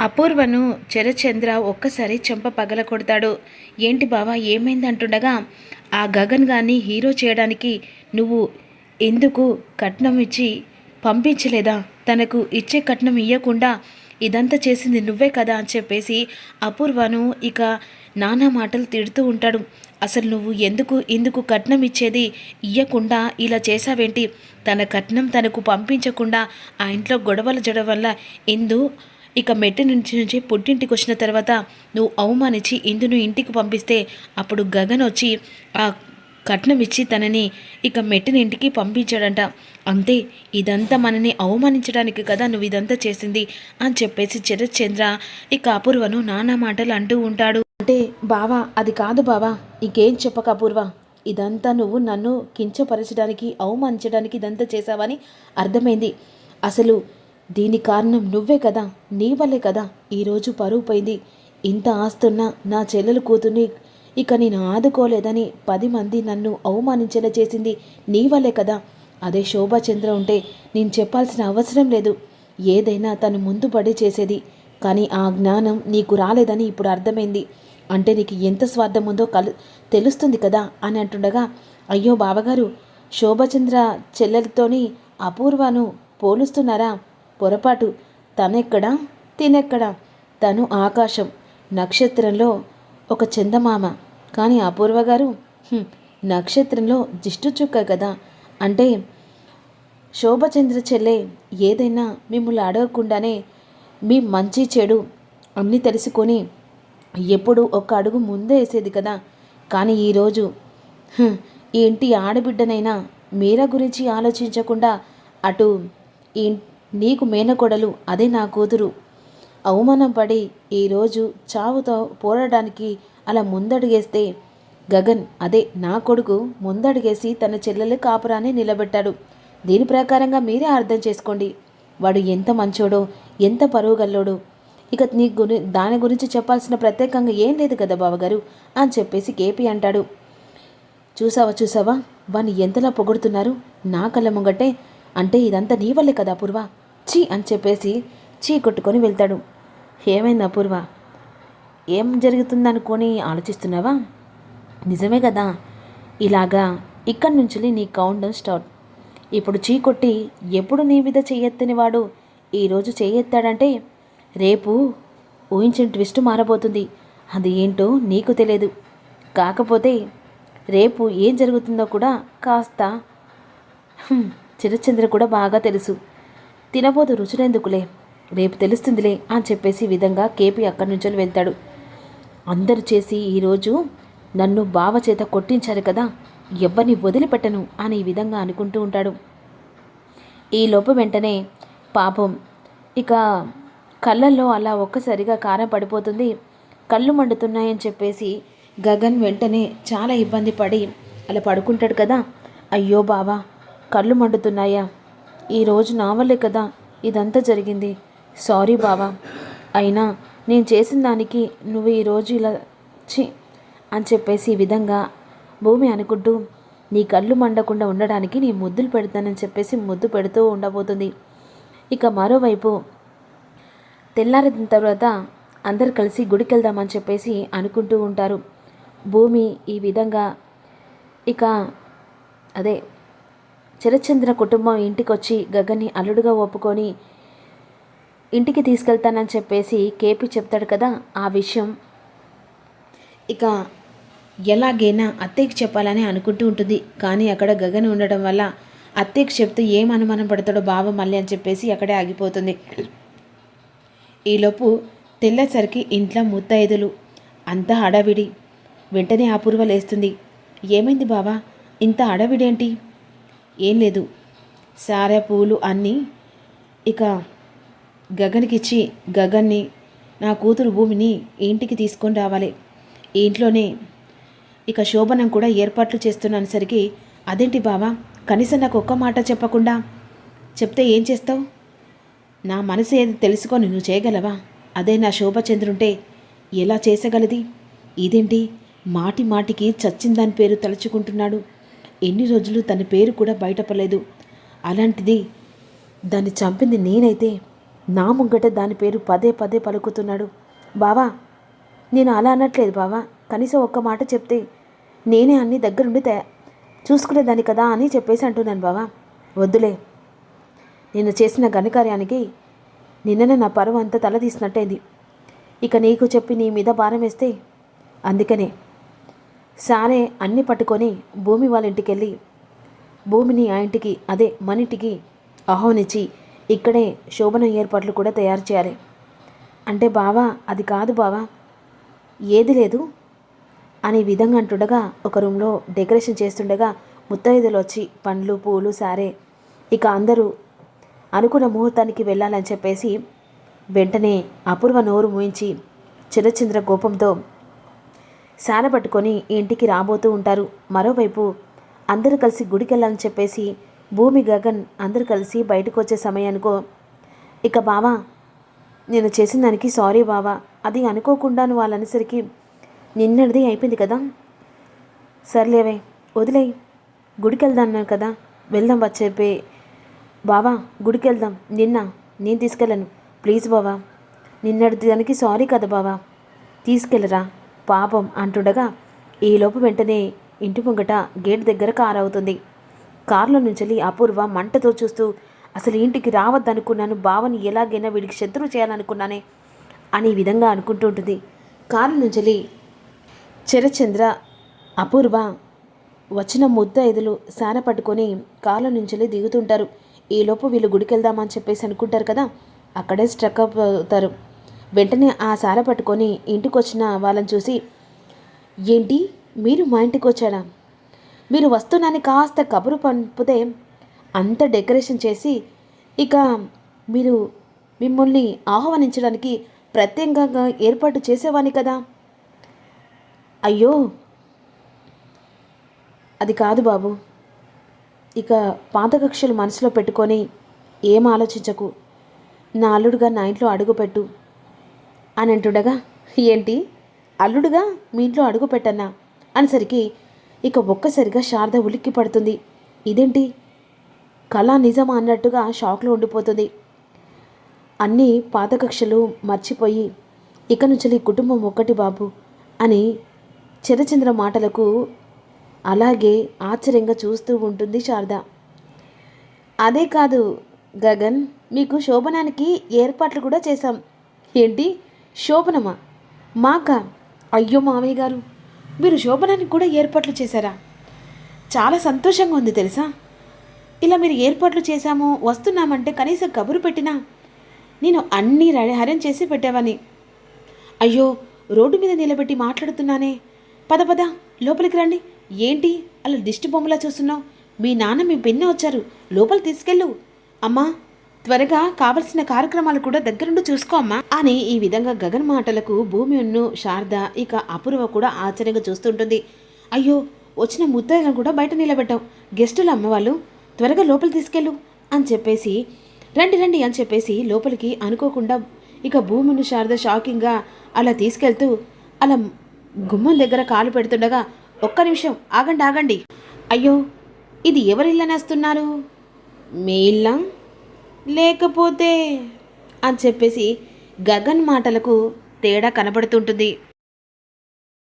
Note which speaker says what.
Speaker 1: అపూర్వను శరత్చంద్ర ఒక్కసారి చెంప పగల కొడతాడు. ఏంటి బావా ఏమైంది అంటుండగా, ఆ గగన్ గాన్ని హీరో చేయడానికి నువ్వు ఎందుకు కట్నం ఇచ్చి పంపించలేదా? తనకు ఇచ్చే కట్నం ఇవ్వకుండా ఇదంతా చేసింది నువ్వే కదా అని చెప్పేసి అపూర్వను ఇక నానా మాటలు తిడుతూ ఉంటాడు. అసలు నువ్వు ఎందుకు కట్నం ఇచ్చేది ఇయ్యకుండా ఇలా చేసావేంటి? తన కట్నం తనకు పంపించకుండా ఆ ఇంట్లో గొడవల జడ వల్ల ఇక మెట్టి నుంచి పుట్టింటికి వచ్చిన తర్వాత నువ్వు అవమానించి ఇందును ఇంటికి పంపిస్తే అప్పుడు గగన్ వచ్చి ఆ కట్నం ఇచ్చి తనని ఇక మెట్టిన ఇంటికి పంపించాడంట. అంతే, ఇదంతా మనని అవమానించడానికి కదా నువ్వు ఇదంతా చేసింది అని చెప్పేసి శరత్చంద్ర ఇక అపూర్వను నానా మాటలు అంటూ ఉంటాడు. అంటే బావా అది కాదు బావా, ఇంకేం చెప్పక అపూర్వ, ఇదంతా నువ్వు నన్ను కించపరచడానికి అవమానించడానికి ఇదంతా చేశావని అర్థమైంది. అసలు దీని కారణం నువ్వే కదా, నీ వల్లే కదా ఈరోజు పరువు పోయింది. ఇంత ఆస్తున్నా నా చెల్లెలు కూతుర్ని ఇక నేను ఆదుకోలేదని 10 మంది నన్ను అవమానించేలా చేసింది నీ వల్లే కదా. అదే శోభాచంద్ర ఉంటే నేను చెప్పాల్సిన అవసరం లేదు, ఏదైనా తను ముందు పడి చేసేది. కానీ ఆ జ్ఞానం నీకు రాలేదని ఇప్పుడు అర్థమైంది. అంటే నీకు ఎంత స్వార్థం ఉందో తెలుస్తుంది కదా అని అంటుండగా, అయ్యో బావగారు, శోభాచంద్ర చెల్లెలతోని అపూర్వను పోలుస్తున్నారా? పొరపాటు. తనెక్కడా తినెక్కడా? తను ఆకాశం నక్షత్రంలో ఒక చందమామ, కానీ అపూర్వ గారు నక్షత్రంలో జిష్టు చుక్క కదా. అంటే శోభచంద్ర చెల్లె ఏదైనా మిమ్మల్ని అడగకుండానే మీ మంచి చెడు అన్నీ తెలుసుకొని ఎప్పుడు ఒక అడుగు ముందే వేసేది కదా. కానీ ఈరోజు ఈ ఇంటి ఆడబిడ్డనైనా మీరా గురించి ఆలోచించకుండా అటు నీకు మేనకొడలు, అదే నా కూతురు అవమానం పడి ఈరోజు చావుతో పోరాడడానికి అలా ముందడుగేస్తే గగన్, అదే నా కొడుకు, ముందడుగేసి తన చెల్లెల కాపురాన్ని నిలబెట్టాడు. దీని ప్రకారంగా మీరే అర్థం చేసుకోండి వాడు ఎంత మంచోడో, ఎంత పరువుగల్లోడో. ఇక దాని గురించి చెప్పాల్సిన ప్రత్యేకంగా ఏం లేదు కదా బావగారు అని చెప్పేసి కేపీ అంటాడు. చూసావా వాణ్ణి ఎంతలా పొగుడుతున్నారు నా కళ్ళ ముంగటే. అంటే ఇదంతా నీ వల్లే కదా అపూర్వ, చీ అని చెప్పేసి చీ కొట్టుకొని వెళ్తాడు. ఏమైంది అపూర్వ, ఏం జరుగుతుందనుకొని ఆలోచిస్తున్నావా? నిజమే కదా, ఇలాగా ఇక్కడి నుంచి నీ కౌంట్ డౌన్ స్టార్ట్. ఇప్పుడు చీ కొట్టి ఎప్పుడు నీ మీద చెయ్యెత్తని వాడు ఈరోజు చెయ్యెత్తాడంటే రేపు ఊహించిన ట్విస్ట్ మారబోతుంది. అది ఏంటో నీకు తెలియదు. కాకపోతే రేపు ఏం జరుగుతుందో కూడా కాస్త శరత్చంద్ర కూడా బాగా తెలుసు. తినబోదు రుచులెందుకులే, రేపు తెలుస్తుందిలే అని చెప్పేసి విధంగా కేపీ అక్కడి నుంచి వెళ్తాడు. అందరూ చేసి ఈరోజు నన్ను బావ చేత కొట్టించారు కదా, ఎవ్వరిని వదిలిపెట్టను అని ఈ విధంగా అనుకుంటూ ఉంటాడు. ఈ లోపు వెంటనే పాపం ఇక కళ్ళల్లో అలా ఒక్కసారిగా కారం పడిపోతుంది. కళ్ళు మండుతున్నాయని చెప్పేసి గగన్ వెంటనే చాలా ఇబ్బంది పడి అలా పడుకుంటాడు కదా. అయ్యో బావా, కళ్ళు మండుతున్నాయా? ఈరోజు నా వల్లే కదా ఇదంతా జరిగింది. సారీ బావా, అయినా నేను చేసిన దానికి నువ్వు ఈరోజు ఇలా చి అని చెప్పేసి ఈ విధంగా భూమి అనుకుంటూ నీ కళ్ళు మండకుండా ఉండడానికి నీ ముద్దులు పెడతానని చెప్పేసి ముద్దు పెడుతూ ఉండబోతుంది. ఇక మరోవైపు తెల్లారిన తర్వాత అందరు కలిసి గుడికి వెళ్దామని చెప్పేసి అనుకుంటూ ఉంటారు. భూమి ఈ విధంగా ఇక అదే శరత్చంద్ర కుటుంబం ఇంటికి వచ్చి గగన్ని అల్లుడుగా ఒప్పుకొని ఇంటికి తీసుకెళ్తానని చెప్పేసి కేపీ చెప్తాడు కదా. ఆ విషయం ఇక ఎలాగైనా అత్తయ్యకి చెప్పాలని అనుకుంటూ ఉంటుంది. కానీ అక్కడ గగన్ ఉండడం వల్ల అత్తయ్యకి చెప్తే ఏం అనుమానం పడతాడో బావ మళ్ళీ అని చెప్పేసి అక్కడే ఆగిపోతుంది. ఈలోపు తెల్లేసరికి ఇంట్లో ముత్తైదులు అంతా హడావిడి. వెంటనే అపూర్వ లేస్తుంది. ఏమైంది బావా, ఇంత హడావిడేంటి? ఏం లేదు, సారా పూలు అన్నీ ఇక గగన్కిచ్చి గగన్ని నా కూతురు భూమిని ఇంటికి తీసుకొని రావాలి. ఈ ఇంట్లోనే ఇక శోభనం కూడా ఏర్పాట్లు చేస్తున్నాను. అదేంటి బావా, కనీసం నాకు ఒక్క మాట చెప్పకుండా చెప్తే ఏం చేస్తావు? నా మనసు ఏది తెలుసుకొని నువ్వు చేయగలవా? అదే నా శోభచంద్రుంటే ఎలా చేసగలది? ఇదేంటి మాటి మాటికి చచ్చిన దాని పేరు తలుచుకుంటున్నాడు. ఎన్ని రోజులు తన పేరు కూడా బయటపడలేదు. అలాంటిది దాన్ని చంపింది నేనైతే నా ముంగట దాని పేరు పదే పదే పలుకుతున్నాడు. బావా, నేను అలా అనట్లేదు బావా, కనీసం ఒక్క మాట చెప్తే నేనే అన్ని దగ్గరుండి చూసుకునేదాన్ని కదా అని చెప్పేసి అంటున్నాను బావా. వద్దులే, నేను చేసిన ఘనకార్యానికి నిన్ననే నా పరువు అంతా తలదీసినట్టయింది. ఇక నీకు చెప్పి నీ మీద భారం వేస్తే అందుకనే సారే అన్నీ పట్టుకొని భూమి వాళ్ళ ఇంటికి వెళ్ళి భూమిని ఆ ఇంటికి, అదే మన ఇంటికి ఆహ్వానించి ఇక్కడే శోభన ఏర్పాట్లు కూడా తయారు చేయాలి. అంటే బావా, అది కాదు బావా, ఏది లేదు అనే విధంగా అంటుండగా ఒక రూమ్లో డెకరేషన్ చేస్తుండగా ముత్తైదులు వచ్చి పండ్లు పూలు సారే ఇక అందరూ అనుకున్న ముహూర్తానికి వెళ్ళాలని చెప్పేసి వెంటనే అపూర్వ నోరు మూయించి చిరచంద్ర కోపంతో సార పట్టుకొని ఇంటికి రాబోతూ ఉంటారు. మరోవైపు అందరూ కలిసి గుడికి వెళ్ళాలని చెప్పేసి భూమి గగన్ అందరూ కలిసి బయటకు వచ్చే సమయానికో ఇక బావా, నేను చేసిన దానికి సారీ బావా, అది అనుకోకుండా నువ్వు వాళ్ళ అనేసరికి నిన్నటిది అయిపోయింది కదా, సర్లేవే వదిలేయి, గుడికి వెళ్దాం కదా, వెళ్దాం వచ్చేపే బావా, గుడికి వెళ్దాం, నేను తీసుకెళ్ళను ప్లీజ్ బావా, నిన్నటి దానికి సారీ కదా బావా, తీసుకెళ్ళరా పాపం అంటుండగా ఈలోపు వెంటనే ఇంటి ముంగట గేట్ దగ్గర కారు అవుతుంది. కారులో నుంచి అపూర్వ మంటతో చూస్తూ అసలు ఇంటికి రావద్దనుకున్నాను, బావని ఎలాగైనా వీడికి శత్రువు చేయాలనుకున్నానే అని విధంగా అనుకుంటూ ఉంటుంది. కారు నుంచి చిరచంద్ర అపూర్వ వచ్చిన ముద్దైదులు సార పట్టుకొని కారులో నుంచి దిగుతుంటారు. ఈలోపు వీళ్ళు గుడికి వెళ్దామని చెప్పేసి అనుకుంటారు కదా, అక్కడే స్ట్రక్ అవుతారు. వెంటనే ఆ సార పట్టుకొని ఇంటికి వచ్చిన వాళ్ళని చూసి, ఏంటి మీరు మా ఇంటికి వచ్చారా, మీరు వస్తున్నాని కాస్త కబురు పంపితే అంత డెకరేషన్ చేసి ఇక మీరు మిమ్మల్ని ఆహ్వానించడానికి ప్రత్యేకంగా ఏర్పాటు చేసేవాని కదా. అయ్యో అది కాదు బాబు, ఇక పాత కక్షలు మనసులో పెట్టుకొని ఏం ఆలోచించకు, నా అల్లుడుగా నా ఇంట్లో అడుగుపెట్టు అని అంటుండగా, ఏంటి అల్లుడుగా మీ ఇంట్లో అడుగు పెట్టన్నా అనేసరికి ఇక ఒక్కసారిగా శారద ఉలిక్కి పడుతుంది. ఇదేంటి కళ నిజమా అన్నట్టుగా షాక్లో ఉండిపోతుంది. అన్నీ పాత కక్షలు మర్చిపోయి ఇక నుంచి కుటుంబం ఒక్కటి బాబు అని చిరచంద్ర మాటలకు అలాగే ఆశ్చర్యంగా చూస్తూ ఉంటుంది శారద. అదే కాదు గగన్, మీకు శోభనానికి ఏర్పాట్లు కూడా చేశాం. ఏంటి శోభనమా? మాకా? అయ్యో మామయ్య గారు, మీరు శోభనానికి కూడా ఏర్పాట్లు చేశారా? చాలా సంతోషంగా ఉంది తెలుసా. ఇలా మీరు ఏర్పాట్లు చేశాము వస్తున్నామంటే కనీసం కబురు పెట్టినా నేను అన్నీ అరేంజ్ చేసి పెట్టేవాని. అయ్యో రోడ్డు మీద నిలబెట్టి మాట్లాడుతున్నానే, పద పద లోపలికి రండి. ఏంటి అలా దిష్టి బొమ్మలా చూస్తున్నావు? మీ నాన్న మీ పిన్న వచ్చారు, లోపల తీసుకెళ్ళు. అమ్మా త్వరగా కావలసిన కార్యక్రమాలు కూడా దగ్గరుండి చూసుకో అమ్మా అని ఈ విధంగా గగన్ మాటలకు భూమి ఉన్ను శారద ఇక అపూర్వ కూడా ఆశ్చర్యంగా చూస్తుంటుంది. అయ్యో వచ్చిన ముత్తయ్యలను కూడా బయట నిలబెట్టాం, గెస్టులు అమ్మ వాళ్ళు, త్వరగా లోపల తీసుకెళ్ళు అని చెప్పేసి రండి రండి అని చెప్పేసి లోపలికి అనుకోకుండా ఇక భూమిని శారద షాకింగ్గా అలా తీసుకెళ్తూ అలా గుమ్మం దగ్గర కాలు పెడుతుండగా, ఒక్క నిమిషం ఆగండి ఆగండి, అయ్యో ఇది ఎవరిల్లనేస్తున్నారు, మీ ఇల్లా లేకపోతే అని చెప్పేసి గగన్ మాటలకు తేడా కనబడుతుంటుంది.